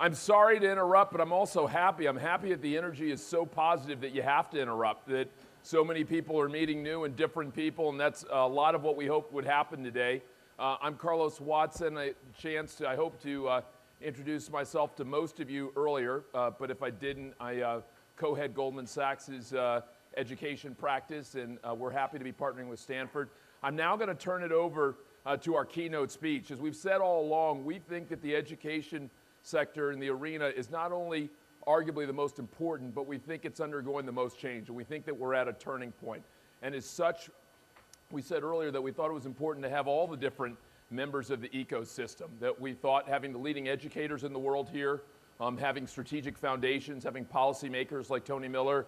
I'm sorry to interrupt, but I'm also happy. I'm happy that the energy is so positive that you have to interrupt, that so many people are meeting new and different people, and that's a lot of what we hoped would happen today. I'm Carlos Watson. I hope to introduce myself to most of you earlier, but if I didn't, I co-head Goldman Sachs' education practice, and we're happy to be partnering with Stanford. I'm now going to turn it over to our keynote speech. As we've said all along, we think that the education sector in the arena is not only arguably the most important, but we think it's undergoing the most change, and we think that we're at a turning point. And as such, we said earlier that we thought it was important to have all the different members of the ecosystem, that we thought having the leading educators in the world here, having strategic foundations, having policymakers like Tony Miller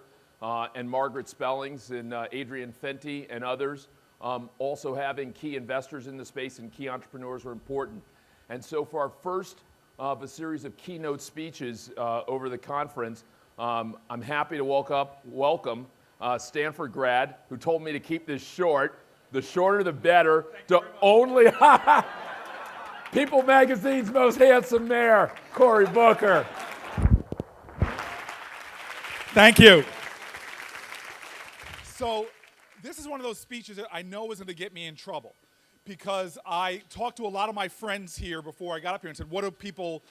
and Margaret Spellings and Adrian Fenty and others, also having key investors in the space and key entrepreneurs were important. And so for our first of a series of keynote speeches over the conference, I'm happy to welcome Stanford grad who told me to keep this short. The shorter the better. To only People Magazine's most handsome mayor, Cory Booker. Thank you. So this is one of those speeches that I know is going to get me in trouble, because I talked to a lot of my friends here before I got up here and said, what do people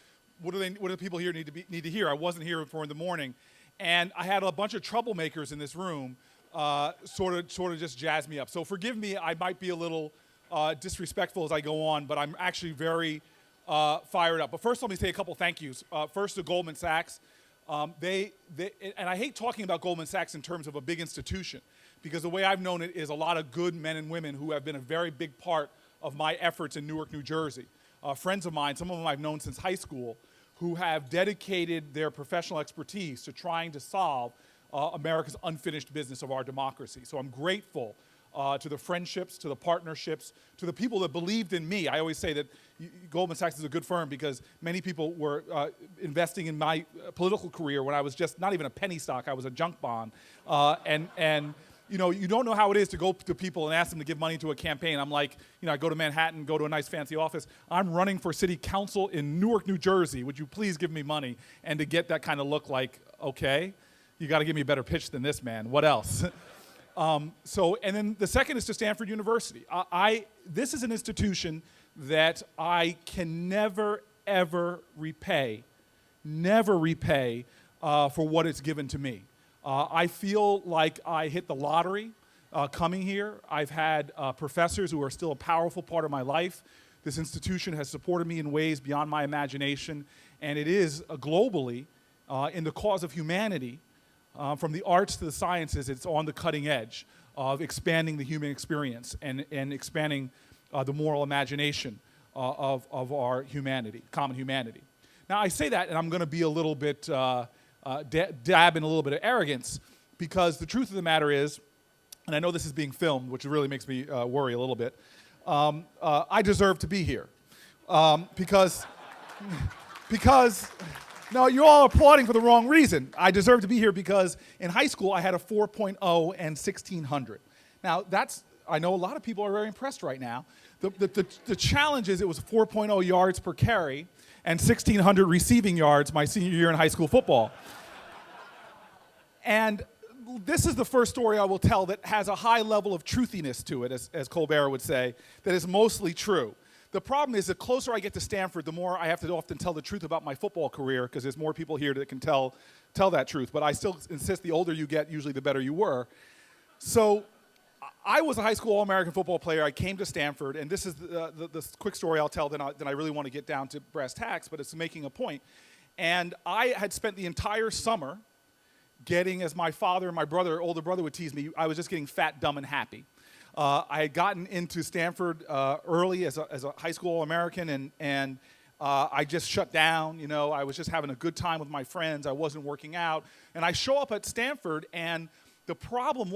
here need to hear? I wasn't here before in the morning, and I had a bunch of troublemakers in this room sort of just jazz me up. So forgive me, I might be a little disrespectful as I go on, but I'm actually very fired up. But first, let me say a couple thank yous. First to Goldman Sachs. And I hate talking about Goldman Sachs in terms of a big institution, because the way I've known it is a lot of good men and women who have been a very big part of my efforts in Newark, New Jersey. Friends of mine, some of them I've known since high school, who have dedicated their professional expertise to trying to solve America's unfinished business of our democracy. So I'm grateful to the friendships, to the partnerships, to the people that believed in me. I always say that Goldman Sachs is a good firm because many people were investing in my political career when I was just not even a penny stock, I was a junk bond. And you know, you don't know how it is to go to people and ask them to give money to a campaign. I'm like, you know, I go to Manhattan, go to a nice fancy office. I'm running for city council in Newark, New Jersey. Would you please give me money? And to get that kind of look like, okay, you got to give me a better pitch than this, man. What else? And then the second is to Stanford University. This is an institution that I can never, ever repay for what it's given to me. I feel like I hit the lottery coming here. I've had professors who are still a powerful part of my life. This institution has supported me in ways beyond my imagination, and it is globally in the cause of humanity, from the arts to the sciences. It's on the cutting edge of expanding the human experience and expanding the moral imagination of our humanity, common humanity. Now, I say that, and I'm going to be a little bit dab in a little bit of arrogance, because the truth of the matter is, and I know this is being filmed, which really makes me worry a little bit, I deserve to be here. Because no, you're all applauding for the wrong reason. I deserve to be here because in high school I had a 4.0 and 1600. Now I know a lot of people are very impressed right now. The challenge is it was 4.0 yards per carry and 1,600 receiving yards my senior year in high school football. And this is the first story I will tell that has a high level of truthiness to it, as Colbert would say, that is mostly true. The problem is the closer I get to Stanford, the more I have to often tell the truth about my football career, because there's more people here that can tell that truth. But I still insist the older you get, usually the better you were. So I was a high school All-American football player. I came to Stanford, and this is the quick story I'll tell, then I really want to get down to brass tacks, but it's making a point. And I had spent the entire summer getting, as my father and my older brother would tease me, I was just getting fat, dumb, and happy. I had gotten into Stanford early as a high school All-American, and I just shut down. You know, I was just having a good time with my friends. I wasn't working out. And I show up at Stanford, and the problem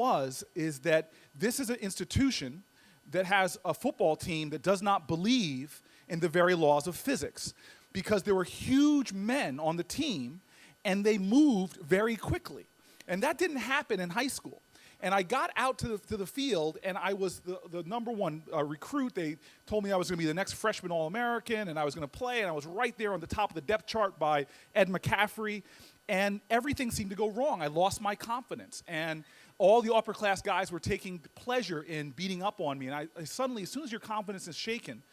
is that this is an institution that has a football team that does not believe in the very laws of physics, because there were huge men on the team, and they moved very quickly. And that didn't happen in high school. And I got out to the field, and I was the number one recruit. They told me I was going to be the next freshman All-American, and I was going to play, and I was right there on the top of the depth chart by Ed McCaffrey, and everything seemed to go wrong. I lost my confidence, and all the upper-class guys were taking pleasure in beating up on me, and I suddenly, as soon as your confidence is shaken,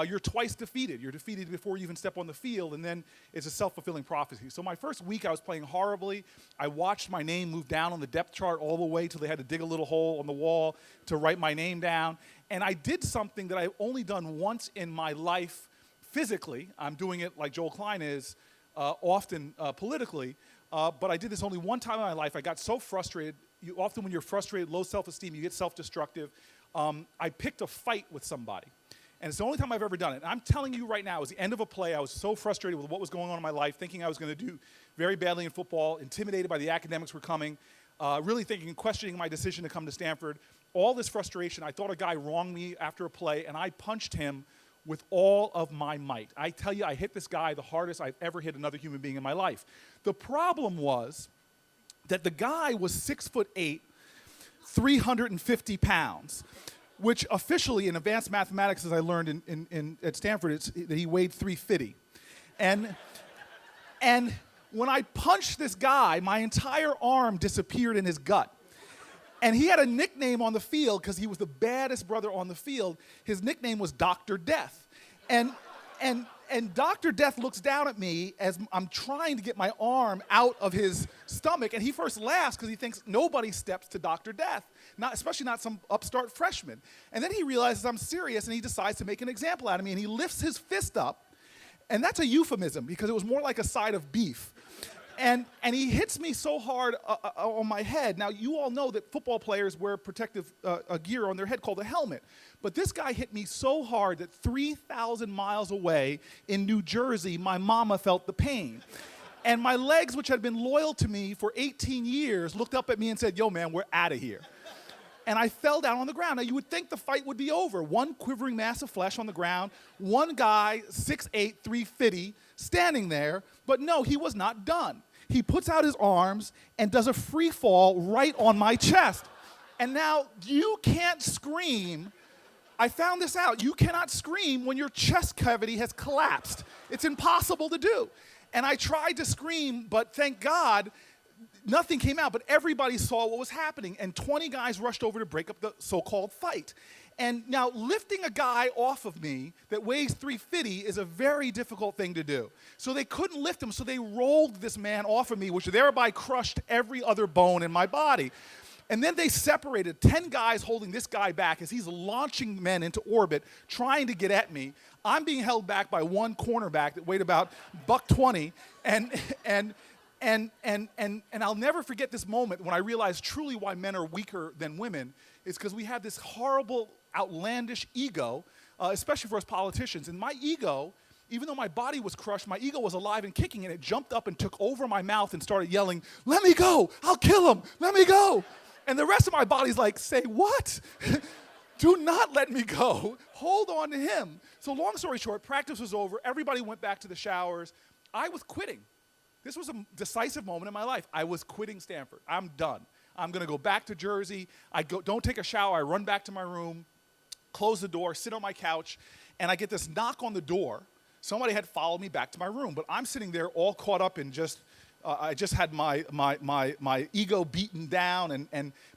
you're twice defeated. You're defeated before you even step on the field, and then it's a self-fulfilling prophecy. So my first week, I was playing horribly. I watched my name move down on the depth chart all the way till they had to dig a little hole on the wall to write my name down. And I did something that I've only done once in my life physically. I'm doing it like Joel Klein is often politically, but I did this only one time in my life. I got so frustrated. Often when you're frustrated, low self-esteem, you get self-destructive. I picked a fight with somebody. And it's the only time I've ever done it. And I'm telling you right now, it was the end of a play. I was so frustrated with what was going on in my life, thinking I was going to do very badly in football, intimidated by the academics were coming, really thinking, questioning my decision to come to Stanford. All this frustration. I thought a guy wronged me after a play, and I punched him with all of my might. I tell you, I hit this guy the hardest I've ever hit another human being in my life. The problem was that the guy was 6'8", 350 pounds. Which officially in advanced mathematics, as I learned at Stanford, it's that he weighed 350. And when I punched this guy, my entire arm disappeared in his gut. And he had a nickname on the field because he was the baddest brother on the field. His nickname was Dr. Death. And Dr. Death looks down at me as I'm trying to get my arm out of his stomach, and he first laughs because he thinks nobody steps to Dr. Death, especially not some upstart freshman. And then he realizes I'm serious, and he decides to make an example out of me, and he lifts his fist up, and that's a euphemism because it was more like a side of beef. And he hits me so hard on my head. Now, you all know that football players wear protective gear on their head called a helmet. But this guy hit me so hard that 3,000 miles away in New Jersey, my mama felt the pain. And my legs, which had been loyal to me for 18 years, looked up at me and said, "Yo, man, we're out of here." And I fell down on the ground. Now, you would think the fight would be over. One quivering mass of flesh on the ground, one guy, 6'8", 350, standing there. But no, he was not done. He puts out his arms and does a free fall right on my chest. And now you can't scream. I found this out. You cannot scream when your chest cavity has collapsed. It's impossible to do. And I tried to scream, but thank God, nothing came out. But everybody saw what was happening. And 20 guys rushed over to break up the so-called fight. And now lifting a guy off of me that weighs 350 is a very difficult thing to do. So they couldn't lift him, so they rolled this man off of me, which thereby crushed every other bone in my body. And then they separated 10 guys holding this guy back as he's launching men into orbit, trying to get at me. I'm being held back by one cornerback that weighed about $120, and I'll never forget this moment when I realized truly why men are weaker than women is because we have this horrible, outlandish ego, especially for us politicians. And my ego, even though my body was crushed, my ego was alive and kicking, and it jumped up and took over my mouth and started yelling, "Let me go, I'll kill him, let me go." And the rest of my body's like, "Say what?" Do not let me go. Hold on to him. So long story short, practice was over. Everybody went back to the showers. I was quitting. This was a decisive moment in my life. I was quitting Stanford. I'm done. I'm going to go back to Jersey. Don't take a shower. I run back to my room, close the door, sit on my couch, and I get this knock on the door. Somebody had followed me back to my room, but I'm sitting there all caught up in I just had my ego beaten down,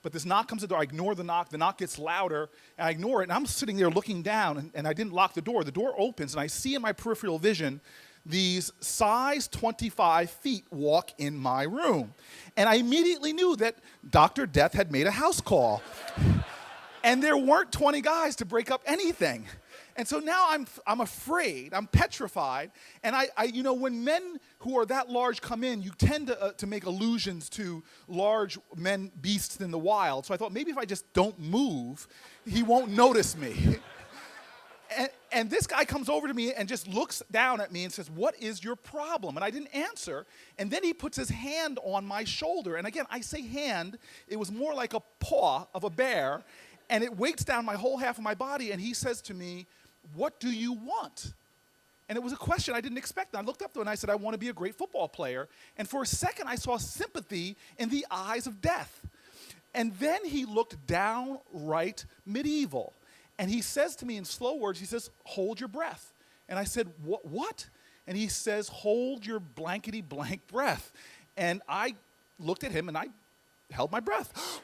but this knock comes to the door. I ignore the knock gets louder, and I ignore it, and I'm sitting there looking down, and I didn't lock the door. The door opens, and I see in my peripheral vision these size 25 feet walk in my room. And I immediately knew that Dr. Death had made a house call. And there weren't 20 guys to break up anything. And so now I'm afraid, I'm petrified, and when men who are that large come in, you tend to make allusions to large men, beasts in the wild. So I thought maybe if I just don't move, he won't notice me. And this guy comes over to me and just looks down at me and says, "What is your problem?" And I didn't answer. And then he puts his hand on my shoulder. And again, I say hand. It was more like a paw of a bear. And it weights down my whole half of my body. And he says to me, "What do you want?" And it was a question I didn't expect. And I looked up to him and I said, "I want to be a great football player." And for a second, I saw sympathy in the eyes of Death. And then he looked downright medieval. And he says to me in slow words, he says, hold your breath. And I said, what? And he says, hold your blankety blank breath. And I looked at him and I held my breath.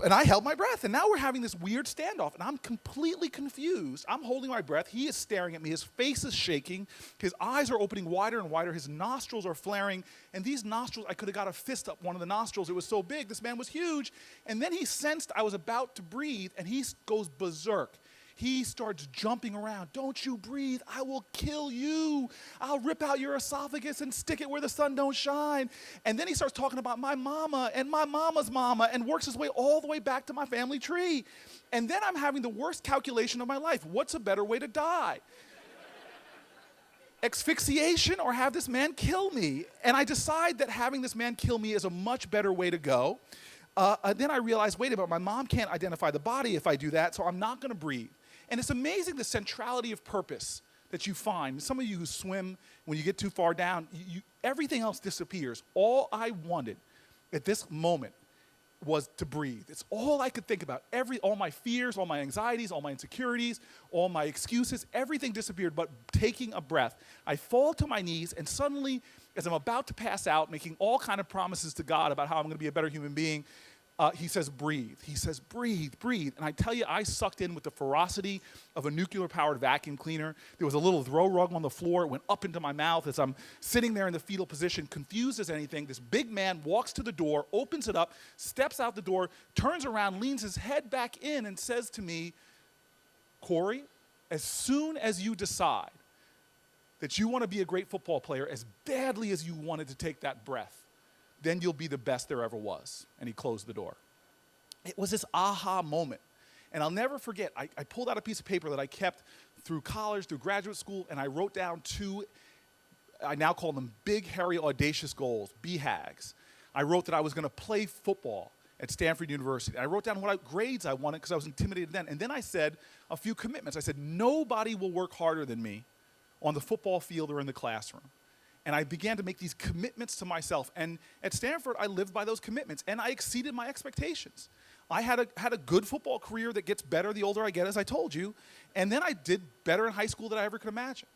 And I held my breath. And now we're having this weird standoff. And I'm completely confused. I'm holding my breath. He is staring at me. His face is shaking. His eyes are opening wider and wider. His nostrils are flaring. And these nostrils, I could have got a fist up one of the nostrils. It was so big. This man was huge. And then he sensed I was about to breathe. And he goes berserk. He starts jumping around. Don't you breathe. I will kill you. I'll rip out your esophagus and stick it where the sun don't shine. And then he starts talking about my mama and my mama's mama and works his way all the way back to my family tree. And then I'm having the worst calculation of my life. What's a better way to die? Asphyxiation or have this man kill me? And I decide that having this man kill me is a much better way to go. Then I realize, wait a minute, my mom can't identify the body if I do that, so I'm not going to breathe. And it's amazing the centrality of purpose that you find. Some of you who swim, when you get too far down, everything else disappears. All I wanted at this moment was to breathe. It's all I could think about. All my fears, all my anxieties, all my insecurities, all my excuses, everything disappeared but taking a breath. I fall to my knees, and suddenly, as I'm about to pass out, making all kind of promises to God about how I'm going to be a better human being, he says, breathe. He says, breathe, breathe. And I tell you, I sucked in with the ferocity of a nuclear-powered vacuum cleaner. There was a little throw rug on the floor. It went up into my mouth as I'm sitting there in the fetal position, confused as anything. This big man walks to the door, opens it up, steps out the door, turns around, leans his head back in, and says to me, Cory, as soon as you decide that you want to be a great football player as badly as you wanted to take that breath, then you'll be the best there ever was. And he closed the door. It was this aha moment. And I'll never forget, I pulled out a piece of paper that I kept through college, through graduate school, and I wrote down 2, I now call them big, hairy, audacious goals, BHAGs. I wrote that I was going to play football at Stanford University. I wrote down what grades I wanted because I was intimidated then. And then I said a few commitments. I said, nobody will work harder than me on the football field or in the classroom. And I began to make these commitments to myself. And at Stanford, I lived by those commitments, and I exceeded my expectations. I had a good football career that gets better the older I get, as I told you, and then I did better in high school than I ever could imagine.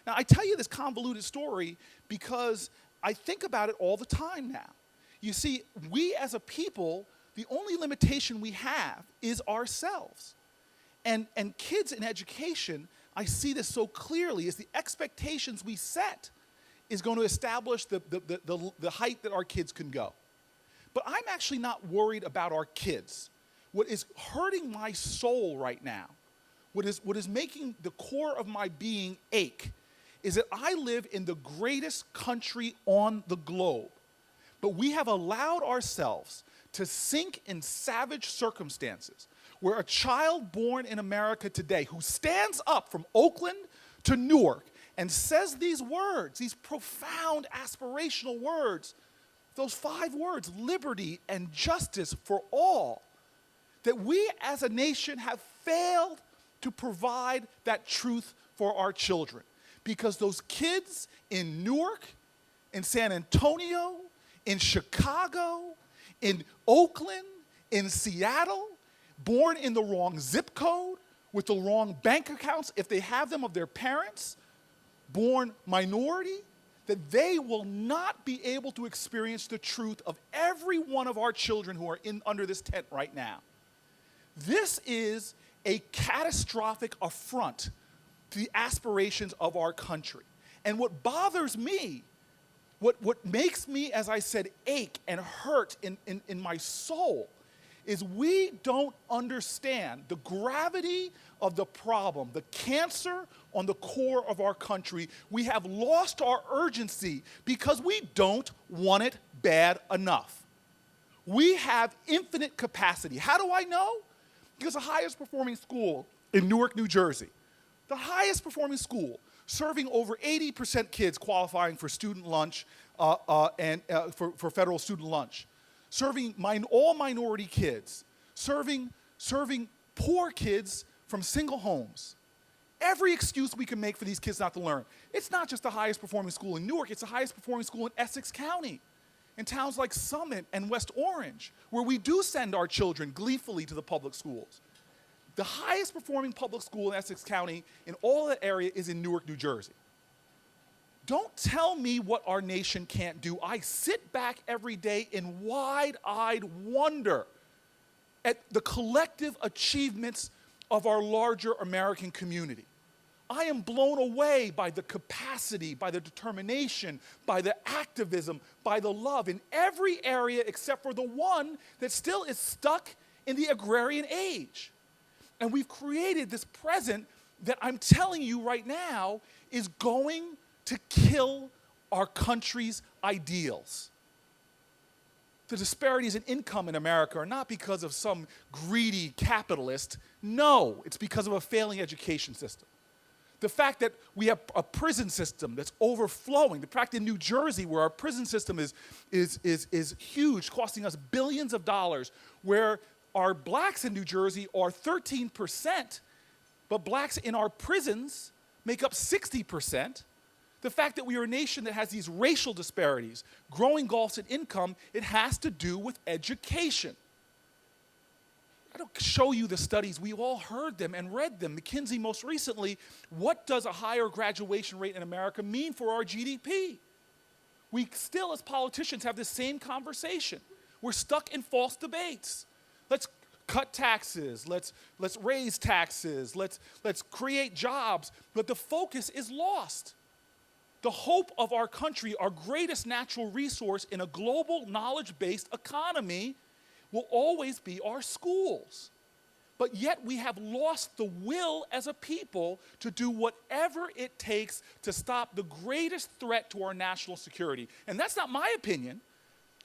Now, I tell you this convoluted story because I think about it all the time now. You see, we as a people, the only limitation we have is ourselves. And kids in education, I see this so clearly, is the expectations we set is going to establish the height that our kids can go. But I'm actually not worried about our kids. What is hurting my soul right now, what is making the core of my being ache, is that I live in the greatest country on the globe. But we have allowed ourselves to sink in savage circumstances where a child born in America today who stands up from Oakland to Newark and says these words, these profound aspirational words, those 5 words, liberty and justice for all, that we as a nation have failed to provide that truth for our children. Because those kids in Newark, in San Antonio, in Chicago, in Oakland, in Seattle, born in the wrong zip code, with the wrong bank accounts, if they have them of their parents, born minority, that they will not be able to experience the truth of every one of our children who are under this tent right now. This is a catastrophic affront to the aspirations of our country. And what bothers me, what makes me, as I said, ache and hurt in my soul, is we don't understand the gravity of the problem, the cancer on the core of our country. We have lost our urgency because we don't want it bad enough. We have infinite capacity. How do I know? Because the highest performing school in Newark, New Jersey, the highest performing school, serving over 80% kids qualifying for student lunch and for federal student lunch, serving all minority kids, serving poor kids from single homes. Every excuse we can make for these kids not to learn. It's not just the highest performing school in Newark, it's the highest performing school in Essex County. in towns like Summit and West Orange, where we do send our children gleefully to the public schools. The highest performing public school in Essex County in all that area is in Newark, New Jersey. Don't tell me what our nation can't do. I sit back every day in wide-eyed wonder at the collective achievements of our larger American community. I am blown away by the capacity, by the determination, by the activism, by the love in every area except for the one that still is stuck in the agrarian age. And we've created this present that I'm telling you right now is going to kill our country's ideals. The disparities in income in America are not because of some greedy capitalist. No, it's because of a failing education system. The fact that we have a prison system that's overflowing, the fact in New Jersey where our prison system is huge, costing us billions of dollars, where our blacks in New Jersey are 13%, but blacks in our prisons make up 60%. The fact that we are a nation that has these racial disparities, growing gulfs in income, it has to do with education. I don't show you the studies. We've all heard them and read them. McKinsey most recently, what does a higher graduation rate in America mean for our GDP? We still, as politicians, have the same conversation. We're stuck in false debates. Let's cut taxes, let's raise taxes, let's create jobs, but the focus is lost. The hope of our country, our greatest natural resource in a global knowledge-based economy, will always be our schools. But yet we have lost the will as a people to do whatever it takes to stop the greatest threat to our national security. And that's not my opinion.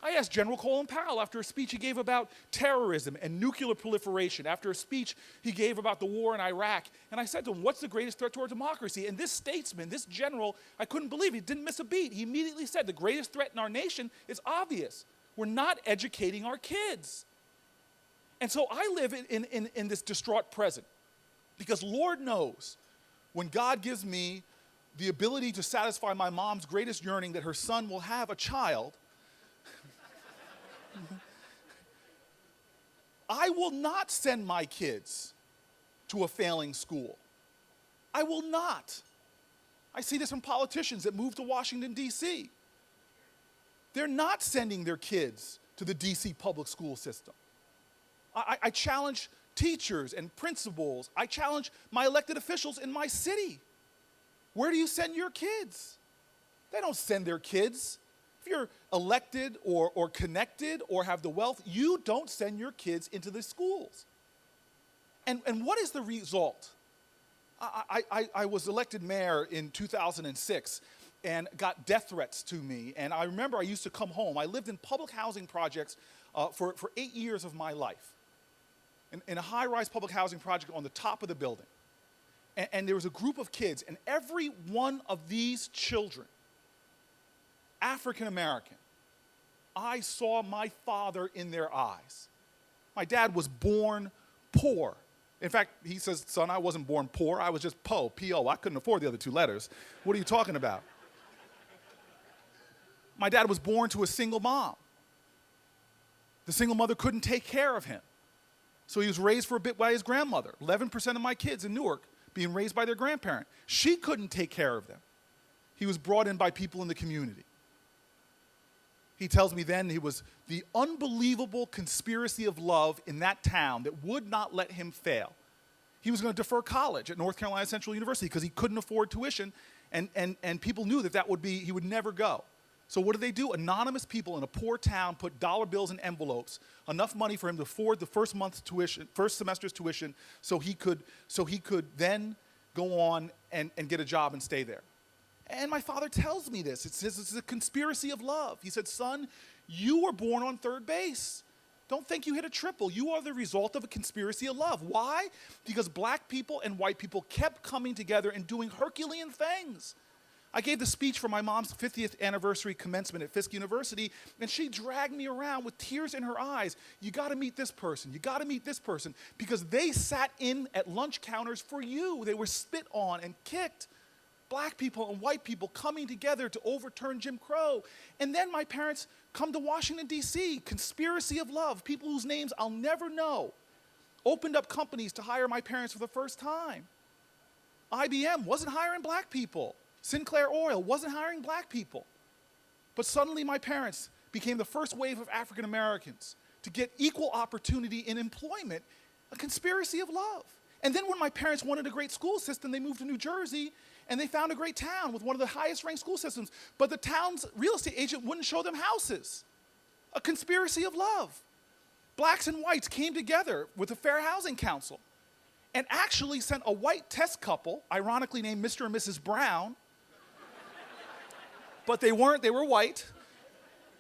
I asked General Colin Powell after a speech he gave about terrorism and nuclear proliferation, after a speech he gave about the war in Iraq, and I said to him, what's the greatest threat to our democracy? And this statesman, this general, I couldn't believe he didn't miss a beat. He immediately said the greatest threat in our nation is obvious. We're not educating our kids. And so I live in this distraught present because Lord knows when God gives me the ability to satisfy my mom's greatest yearning that her son will have a child, I will not send my kids to a failing school. I will not. I see this from politicians that move to Washington, D.C. They're not sending their kids to the D.C. public school system. I challenge teachers and principals. I challenge my elected officials in my city. Where do you send your kids? They don't send their kids. If you're elected or connected or have the wealth, you don't send your kids into the schools. And what is the result? I was elected mayor in 2006 and got death threats to me. And I remember I used to come home. I lived in public housing projects for 8 years of my life. In a high-rise public housing project on the top of the building. And there was a group of kids, and every one of these children, African American, I saw my father in their eyes. My dad was born poor. In fact, he says, son, I wasn't born poor. I was just Po, P-O. I couldn't afford the other two letters. What are you talking about? My dad was born to a single mom. The single mother couldn't take care of him. So he was raised for a bit by his grandmother. 11% of my kids in Newark being raised by their grandparent. She couldn't take care of them. He was brought in by people in the community. He tells me then he was the unbelievable conspiracy of love in that town that would not let him fail. He was going to defer college at North Carolina Central University because he couldn't afford tuition, and people knew he would never go. So what do? Anonymous people in a poor town put dollar bills in envelopes, enough money for him to afford the first semester's tuition, so he could then go on and get a job and stay there. And my father tells me this. It says it's a conspiracy of love. He said, son, you were born on third base. Don't think you hit a triple. You are the result of a conspiracy of love. Why? Because black people and white people kept coming together and doing Herculean things. I gave the speech for my mom's 50th anniversary commencement at Fisk University, and she dragged me around with tears in her eyes. You got to meet this person. You got to meet this person. Because they sat in at lunch counters for you. They were spit on and kicked. black people and white people coming together to overturn Jim Crow. And then my parents come to Washington, D.C., conspiracy of love, people whose names I'll never know, opened up companies to hire my parents for the first time. IBM wasn't hiring black people. Sinclair Oil wasn't hiring black people. But suddenly my parents became the first wave of African Americans to get equal opportunity in employment, a conspiracy of love. And then when my parents wanted a great school system, they moved to New Jersey and they found a great town with one of the highest ranked school systems. But the town's real estate agent wouldn't show them houses. A conspiracy of love. Blacks and whites came together with the Fair Housing Council and actually sent a white test couple, ironically named Mr. and Mrs. Brown, but they weren't, they were white,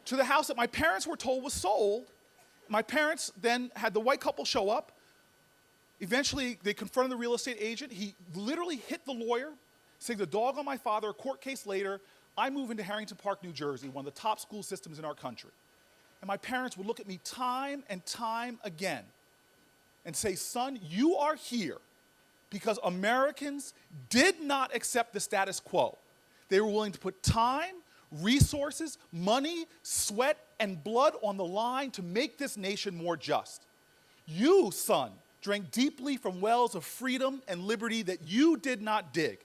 to the house that my parents were told was sold. My parents then had the white couple show up. Eventually, they confronted the real estate agent. He literally hit the lawyer, saying the dog on my father. A court case later, I move into Harrington Park, New Jersey, one of the top school systems in our country. And my parents would look at me time and time again and say, son, you are here because Americans did not accept the status quo. They were willing to put time, resources, money, sweat, and blood on the line to make this nation more just. You, son, drank deeply from wells of freedom and liberty that you did not dig.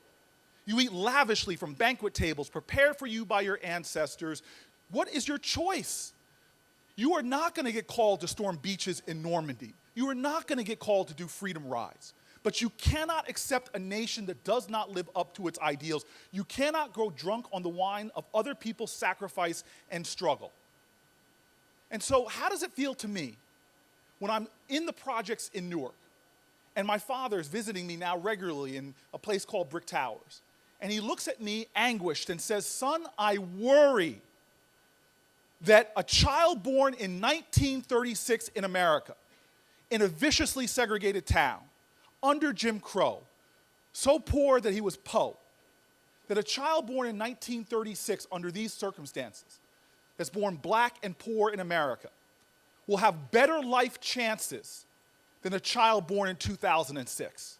You eat lavishly from banquet tables prepared for you by your ancestors. What is your choice? You are not going to get called to storm beaches in Normandy. You are not going to get called to do freedom rides. But you cannot accept a nation that does not live up to its ideals. You cannot grow drunk on the wine of other people's sacrifice and struggle. And so how does it feel to me when I'm in the projects in Newark and my father is visiting me now regularly in a place called Brick Towers, and he looks at me anguished and says, son, I worry that a child born in 1936 in America, in a viciously segregated town, under Jim Crow, so poor that he was Poe, that a child born in 1936 under these circumstances, that's born black and poor in America, will have better life chances than a child born in 2006.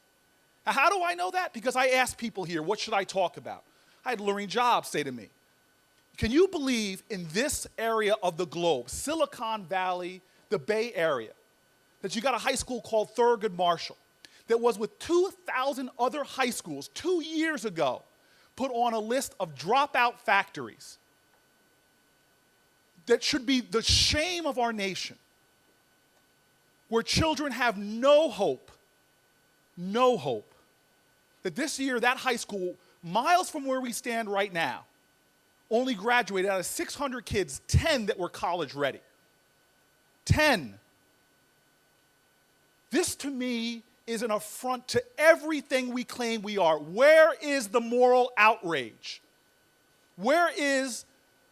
Now, how do I know that? Because I asked people here, what should I talk about? I had Lorraine Jobs say to me, can you believe in this area of the globe, Silicon Valley, the Bay Area, that you got a high school called Thurgood Marshall that was with 2,000 other high schools 2 years ago put on a list of dropout factories that should be the shame of our nation, where children have no hope, that this year that high school, miles from where we stand right now, only graduated out of 600 kids, 10 that were college ready. 10. This to me is an affront to everything we claim we are. Where is the moral outrage? Where is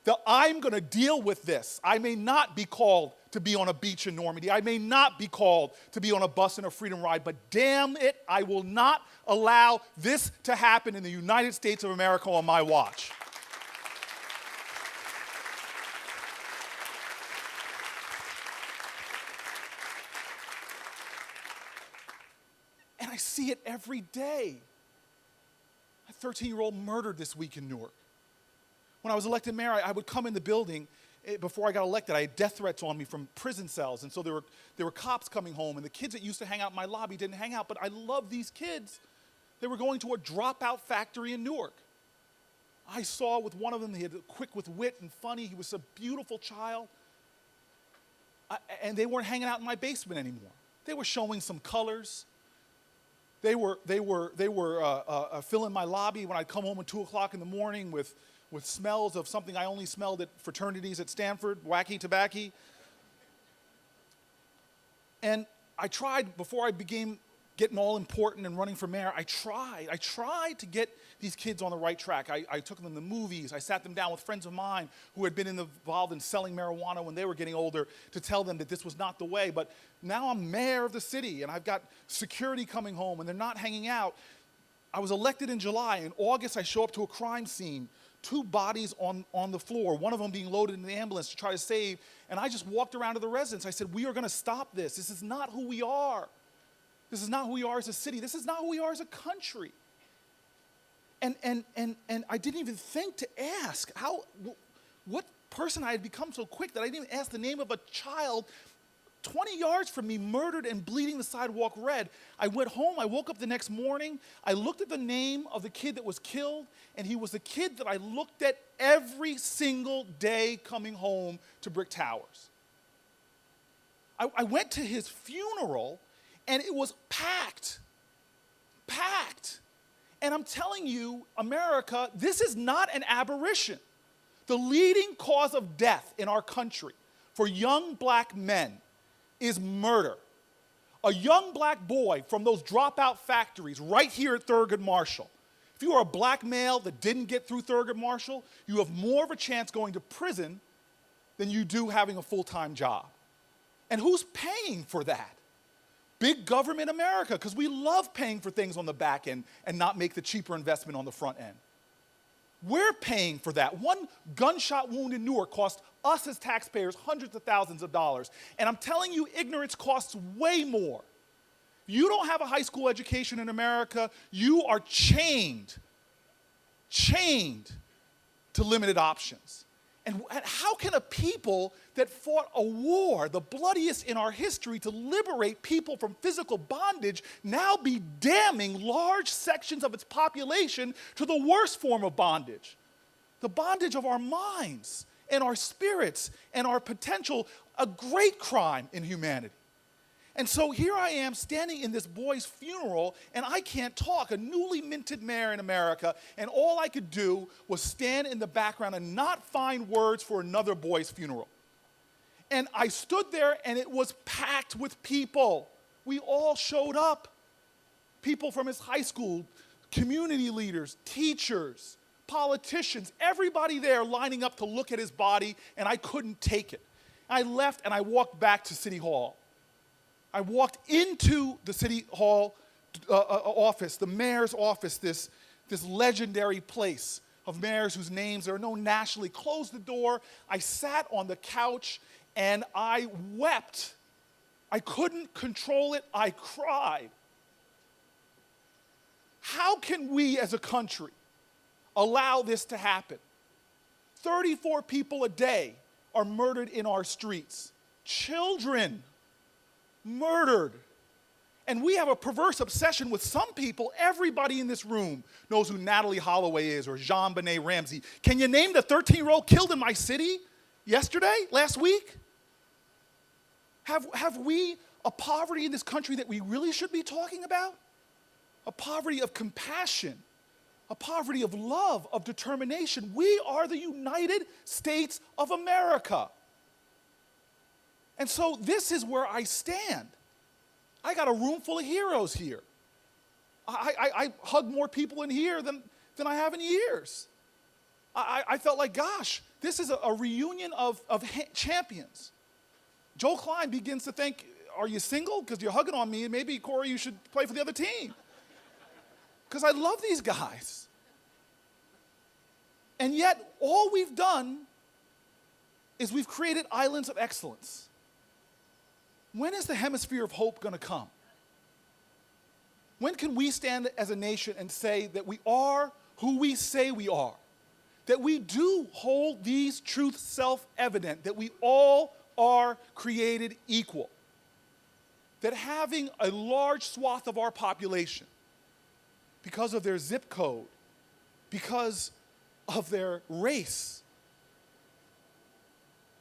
the I'm going to deal with this? I may not be called to be on a beach in Normandy. I may not be called to be on a bus in a freedom ride, but damn it, I will not allow this to happen in the United States of America on my watch. And I see it every day. A 13-year-old murdered this week in Newark. When I was elected mayor, I would come in the building. Before I got elected, I had death threats on me from prison cells. And so there were cops coming home. And the kids that used to hang out in my lobby didn't hang out. But I love these kids. They were going to a dropout factory in Newark. I saw with one of them, he had quick with wit and funny. He was a beautiful child. And they weren't hanging out in my basement anymore. They were showing some colors. They were filling my lobby when I'd come home at 2 o'clock in the morning with smells of something I only smelled at fraternities at Stanford, wacky tobacco. And I tried, before I began getting all important and running for mayor, I tried to get these kids on the right track. I took them to movies. I sat them down with friends of mine who had been involved in selling marijuana when they were getting older to tell them that this was not the way. But now I'm mayor of the city, and I've got security coming home, and they're not hanging out. I was elected in July. In August, I show up to a crime scene. 2 bodies on the floor, one of them being loaded in the ambulance to try to save. And I just walked around to the residents. I said, we are going to stop this. This is not who we are. This is not who we are as a city. This is not who we are as a country. And I didn't even think to ask what person I had become so quick that I didn't even ask the name of a child 20 yards from me, murdered and bleeding the sidewalk red. I went home, I woke up the next morning, I looked at the name of the kid that was killed, and he was the kid that I looked at every single day coming home to Brick Towers. I went to his funeral, and it was packed. And I'm telling you, America, this is not an aberration. The leading cause of death in our country for young black men is murder. A young black boy from those dropout factories right here at Thurgood Marshall. If you are a black male that didn't get through Thurgood Marshall, you have more of a chance going to prison than you do having a full-time job. And who's paying for that? Big government America, because we love paying for things on the back end and not make the cheaper investment on the front end. We're paying for that. One gunshot wound in Newark cost us as taxpayers hundreds of thousands of dollars. And I'm telling you, ignorance costs way more. You don't have a high school education in America, you are chained to limited options. And how can a people that fought a war, the bloodiest in our history, to liberate people from physical bondage, now be damning large sections of its population to the worst form of bondage? The bondage of our minds and our spirits and our potential, a great crime in humanity. And so here I am standing in this boy's funeral, and I can't talk, a newly minted mayor in America, and all I could do was stand in the background and not find words for another boy's funeral. And I stood there, and it was packed with people. We all showed up. People from his high school, community leaders, teachers, politicians, everybody there lining up to look at his body, and I couldn't take it. I left, and I walked back to City Hall. I walked into the City Hall office, the mayor's office, this legendary place of mayors whose names are known nationally. Closed the door. I sat on the couch and I wept. I couldn't control it. I cried. How can we as a country allow this to happen? 34 people a day are murdered in our streets. Children murdered. And we have a perverse obsession with some people. Everybody in this room knows who Natalie Holloway is or JonBenet Ramsey. Can you name the 13-year-old killed in my city last week? Have we a poverty in this country that we really should be talking about? A poverty of compassion, a poverty of love, of determination. We are the United States of America. And so this is where I stand. I got a room full of heroes here. I hug more people in here than I have in years. I felt like, gosh, this is a reunion of champions. Joel Klein begins to think, are you single? Because you're hugging on me, and maybe, Cory, you should play for the other team. Because I love these guys. And yet, all we've done is we've created islands of excellence. When is the hemisphere of hope going to come? When can we stand as a nation and say that we are who we say we are? That we do hold these truths self-evident, that we all are created equal. That having a large swath of our population, because of their zip code, because of their race,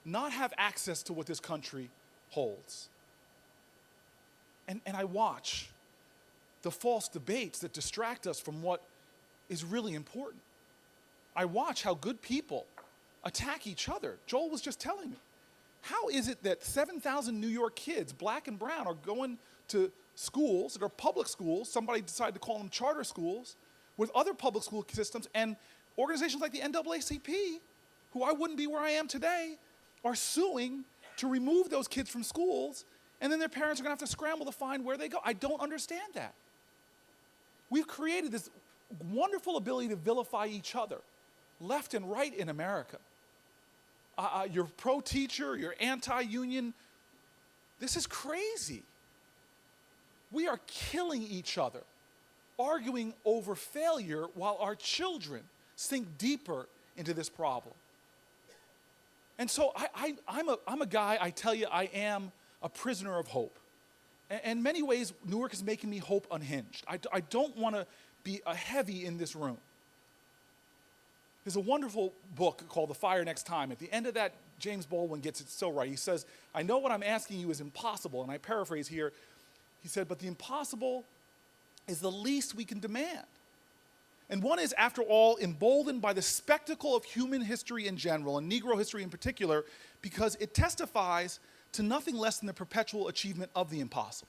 not have access to what this country holds. And I watch the false debates that distract us from what is really important. I watch how good people attack each other. Joel was just telling me. How is it that 7,000 New York kids, black and brown, are going to schools that are public schools, somebody decided to call them charter schools, with other public school systems, and organizations like the NAACP, who I wouldn't be where I am today, are suing to remove those kids from schools, and then their parents are going to have to scramble to find where they go. I don't understand that. We've created this wonderful ability to vilify each other, left and right in America. You're pro-teacher, you're anti-union. This is crazy. We are killing each other. arguing over failure while our children sink deeper into this problem. And so I'm a guy, I tell you, I am a prisoner of hope. And in many ways, Newark is making me hope unhinged. I don't want to be a heavy in this room. There's a wonderful book called The Fire Next Time. At the end of that, James Baldwin gets it so right. He says, I know what I'm asking you is impossible, and I paraphrase here. He said, but the impossible is the least we can demand. And one is, after all, emboldened by the spectacle of human history in general, and Negro history in particular, because it testifies to nothing less than the perpetual achievement of the impossible.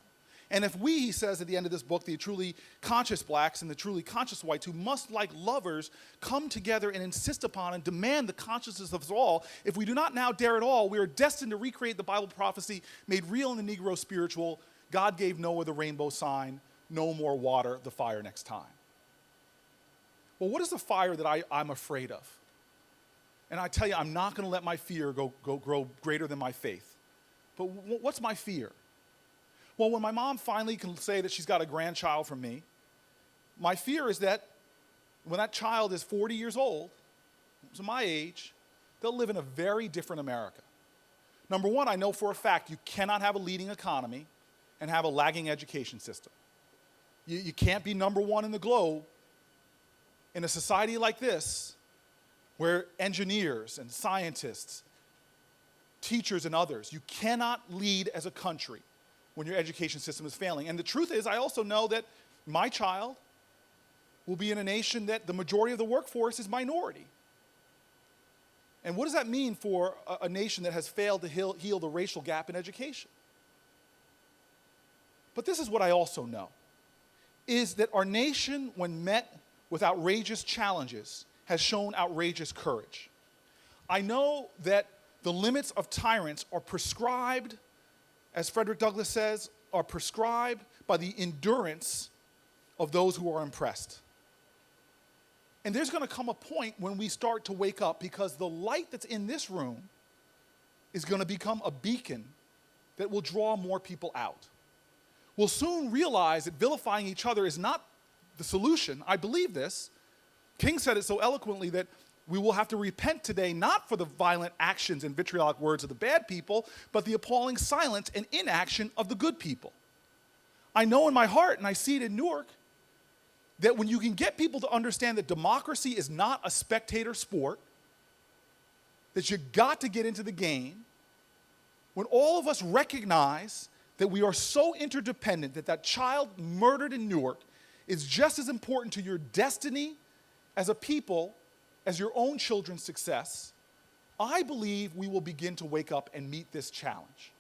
And if we, he says at the end of this book, the truly conscious blacks and the truly conscious whites, who must, like lovers, come together and insist upon and demand the consciousness of us all, if we do not now dare at all, we are destined to recreate the Bible prophecy made real in the Negro spiritual. God gave Noah the rainbow sign, no more water, the fire next time. Well, what is the fire that I'm afraid of? And I tell you, I'm not going to let my fear grow greater than my faith. But what's my fear? Well, when my mom finally can say that she's got a grandchild from me, my fear is that when that child is 40 years old, so my age, they'll live in a very different America. Number one, I know for a fact you cannot have a leading economy and have a lagging education system. You can't be number one in the globe in a society like this, where engineers and scientists, teachers and others, you cannot lead as a country when your education system is failing. And the truth is, I also know that my child will be in a nation that the majority of the workforce is minority. And what does that mean for a nation that has failed to heal the racial gap in education? But this is what I also know, is that our nation, when met with outrageous challenges, has shown outrageous courage. I know that the limits of tyrants are prescribed, as Frederick Douglass says, are prescribed by the endurance of those who are impressed. And there's going to come a point when we start to wake up, because the light that's in this room is going to become a beacon that will draw more people out. We'll soon realize that vilifying each other is not the solution. I believe this. King said it so eloquently that we will have to repent today, not for the violent actions and vitriolic words of the bad people, but the appalling silence and inaction of the good people. I know in my heart, and I see it in Newark, that when you can get people to understand that democracy is not a spectator sport, that you got to get into the game, when all of us recognize that we are so interdependent that that child murdered in Newark is just as important to your destiny as a people as your own children's success, I believe we will begin to wake up and meet this challenge.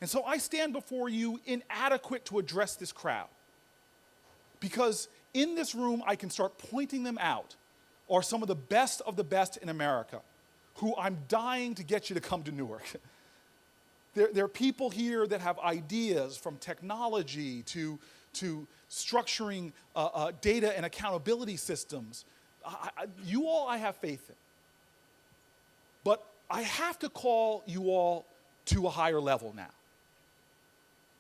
And so I stand before you inadequate to address this crowd, because in this room I can start pointing them out are some of the best in America who I'm dying to get you to come to Newark. There are people here that have ideas, from technology to structuring data and accountability systems. You all I have faith in. But I have to call you all to a higher level now.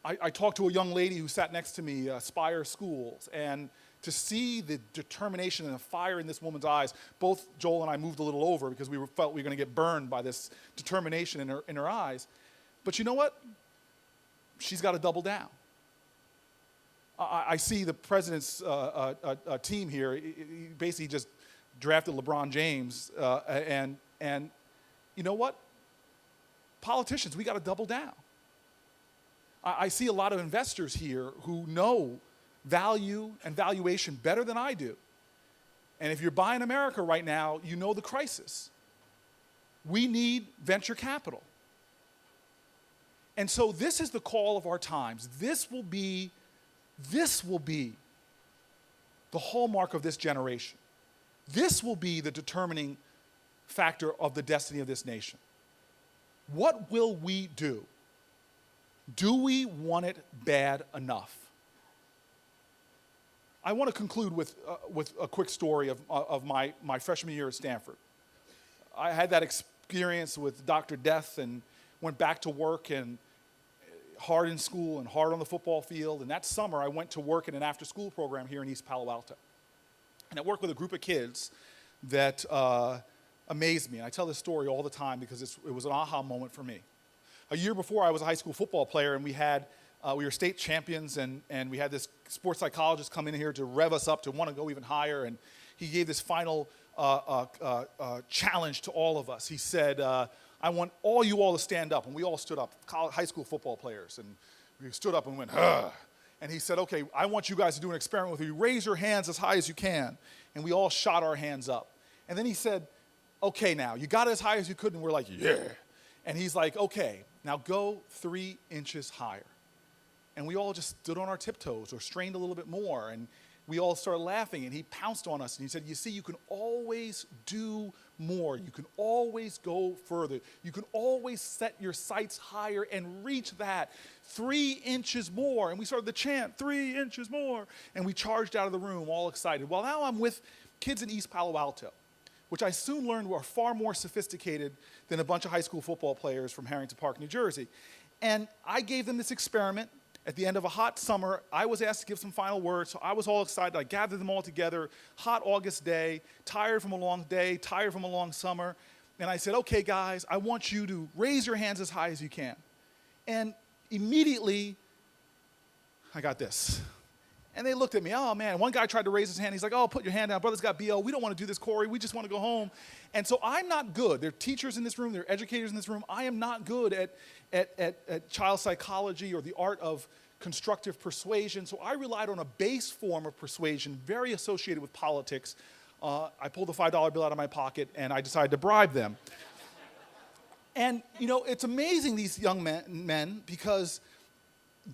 I talked to a young lady who sat next to me, Spire Schools, and to see the determination and the fire in this woman's eyes, both Joel and I moved a little over because we felt we were going to get burned by this determination in her eyes. But you know what? She's got to double down. I see the president's team here. He basically just drafted LeBron James, and you know what? Politicians, we got to double down. I see a lot of investors here who know value and valuation better than I do. And if you're buying America right now, you know the crisis. We need venture capital. And so this is the call of our times. This will be the hallmark of this generation. This will be the determining factor of the destiny of this nation. What will we do? Do we want it bad enough? I want to conclude with a quick story of my freshman year at Stanford. I had that experience with Dr. Death and went back to work, and hard in school and hard on the football field. And that summer, I went to work in an after-school program here in East Palo Alto. And I worked with a group of kids that amazed me. And I tell this story all the time because it was an aha moment for me. A year before, I was a high school football player, and we were state champions, and we had this sports psychologist come in here to rev us up to want to go even higher. And he gave this final challenge to all of us. He said, I want you all to stand up. And we all stood up, high school football players. And we stood up and went, ugh. And he said, okay, I want you guys to do an experiment with you. Raise your hands as high as you can. And we all shot our hands up. And then he said, okay, now, you got it as high as you could? And we're like, yeah. And he's like, okay, now go 3 inches higher. And we all just stood on our tiptoes or strained a little bit more. And we all started laughing, and he pounced on us. And he said, you see, you can always do more. You can always go further. You can always set your sights higher and reach that 3 inches more. And we started the chant, 3 inches more. And we charged out of the room all excited. Well, now I'm with kids in East Palo Alto, which I soon learned were far more sophisticated than a bunch of high school football players from Harrington Park, New Jersey. And I gave them this experiment. At the end of a hot summer, I was asked to give some final words, so I was all excited. I gathered them all together, hot August day, tired from a long day, tired from a long summer. And I said, okay, guys, I want you to raise your hands as high as you can. And immediately, I got this. And they looked at me, oh man, one guy tried to raise his hand. He's like, oh, put your hand down. Brother's got BO. We don't want to do this, Cory. We just want to go home. And so I'm not good. There are teachers in this room. There are educators in this room. I am not good at child psychology or the art of constructive persuasion. So I relied on a base form of persuasion, very associated with politics. I pulled a $5 bill out of my pocket, and I decided to bribe them. And, you know, it's amazing, these young men, because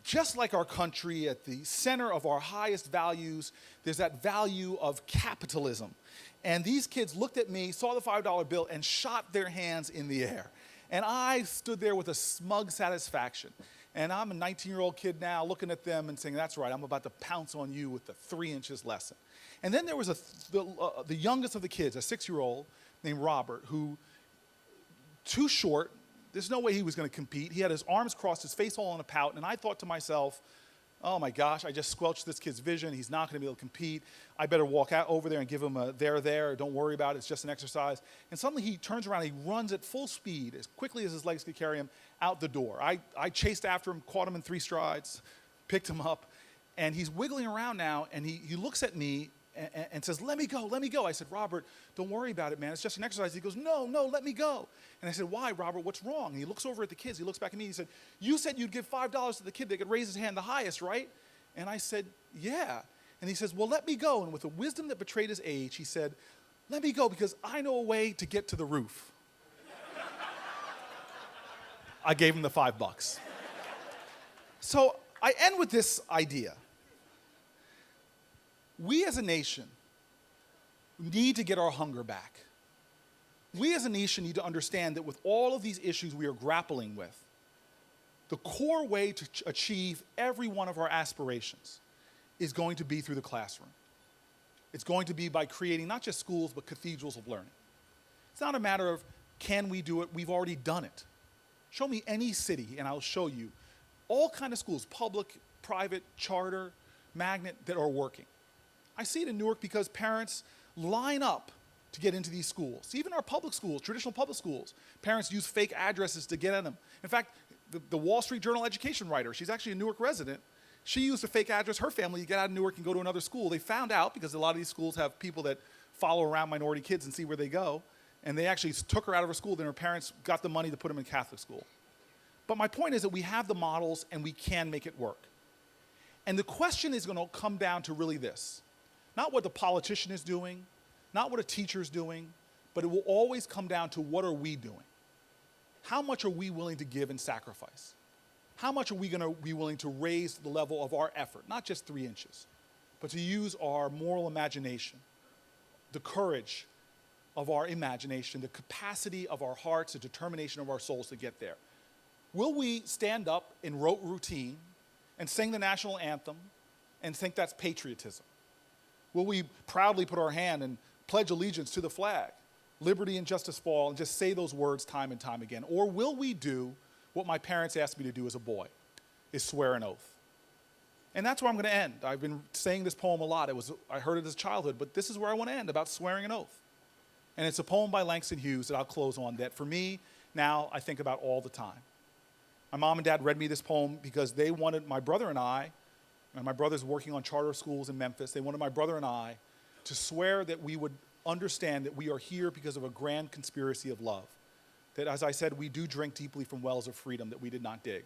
just like our country, at the center of our highest values, there's that value of capitalism. And these kids looked at me, saw the $5 bill, and shot their hands in the air. And I stood there with a smug satisfaction. And I'm a 19-year-old kid now looking at them and saying, that's right, I'm about to pounce on you with the 3 inches lesson. And then there was the youngest of the kids, a 6-year-old named Robert, who, too short, there's no way he was going to compete. He had his arms crossed, his face all in a pout, and I thought to myself, oh my gosh, I just squelched this kid's vision. He's not going to be able to compete. I better walk out over there and give him a there, don't worry about it, it's just an exercise. And suddenly he turns around and he runs at full speed, as quickly as his legs could carry him, out the door. I chased after him, caught him in 3 strides, picked him up, and he's wiggling around now, and he looks at me and says, let me go, let me go. I said, Robert, don't worry about it, man. It's just an exercise. He goes, no, let me go. And I said, why, Robert? What's wrong? And he looks over at the kids. He looks back at me. He said, you said you'd give $5 to the kid that could raise his hand the highest, right? And I said, yeah. And he says, well, let me go. And with a wisdom that betrayed his age, he said, let me go because I know a way to get to the roof. I gave him the $5. So I end with this idea. We as a nation need to get our hunger back. We as a nation need to understand that with all of these issues we are grappling with, the core way to achieve every one of our aspirations is going to be through the classroom. It's going to be by creating not just schools, but cathedrals of learning. It's not a matter of can we do it, we've already done it. Show me any city and I'll show you all kinds of schools, public, private, charter, magnet, that are working. I see it in Newark because parents line up to get into these schools. Even our public schools, traditional public schools, parents use fake addresses to get in them. In fact, the Wall Street Journal education writer, she's actually a Newark resident, she used a fake address, her family, to get out of Newark and go to another school. They found out, because a lot of these schools have people that follow around minority kids and see where they go, and they actually took her out of her school, then her parents got the money to put them in Catholic school. But my point is that we have the models and we can make it work. And the question is going to come down to really this. Not what the politician is doing, not what a teacher is doing, but it will always come down to what are we doing? How much are we willing to give and sacrifice? How much are we going to be willing to raise the level of our effort, not just 3 inches, but to use our moral imagination, the courage of our imagination, the capacity of our hearts, the determination of our souls to get there? Will we stand up in rote routine and sing the national anthem and think that's patriotism? Will we proudly put our hand and pledge allegiance to the flag, liberty and justice for all, and just say those words time and time again? Or will we do what my parents asked me to do as a boy? is swear an oath. And that's where I'm going to end. I've been saying this poem a lot. I heard it as childhood, but this is where I want to end, about swearing an oath. And it's a poem by Langston Hughes that I'll close on that, for me, now I think about all the time. My mom and dad read me this poem because they wanted my brother and my brother's working on charter schools in Memphis, they wanted my brother and I to swear that we would understand that we are here because of a grand conspiracy of love. That, as I said, we do drink deeply from wells of freedom that we did not dig.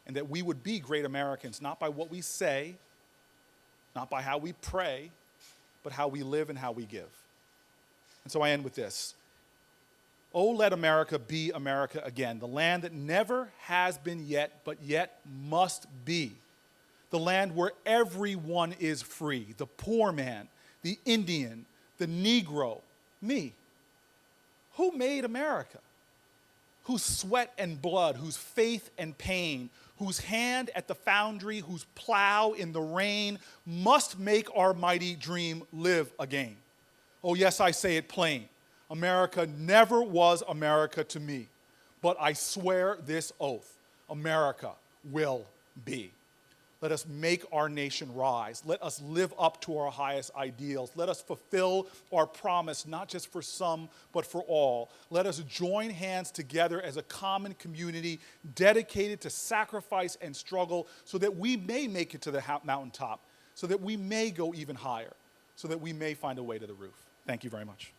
And that we would be great Americans, not by what we say, not by how we pray, but how we live and how we give. And so I end with this. Oh, let America be America again, the land that never has been yet, but yet must be. The land where everyone is free, the poor man, the Indian, the Negro, me. Who made America? Whose sweat and blood, whose faith and pain, whose hand at the foundry, whose plow in the rain must make our mighty dream live again. Oh, yes, I say it plain. America never was America to me, but I swear this oath, America will be. Let us make our nation rise. Let us live up to our highest ideals. Let us fulfill our promise, not just for some, but for all. Let us join hands together as a common community dedicated to sacrifice and struggle so that we may make it to the mountaintop, so that we may go even higher, so that we may find a way to the roof. Thank you very much.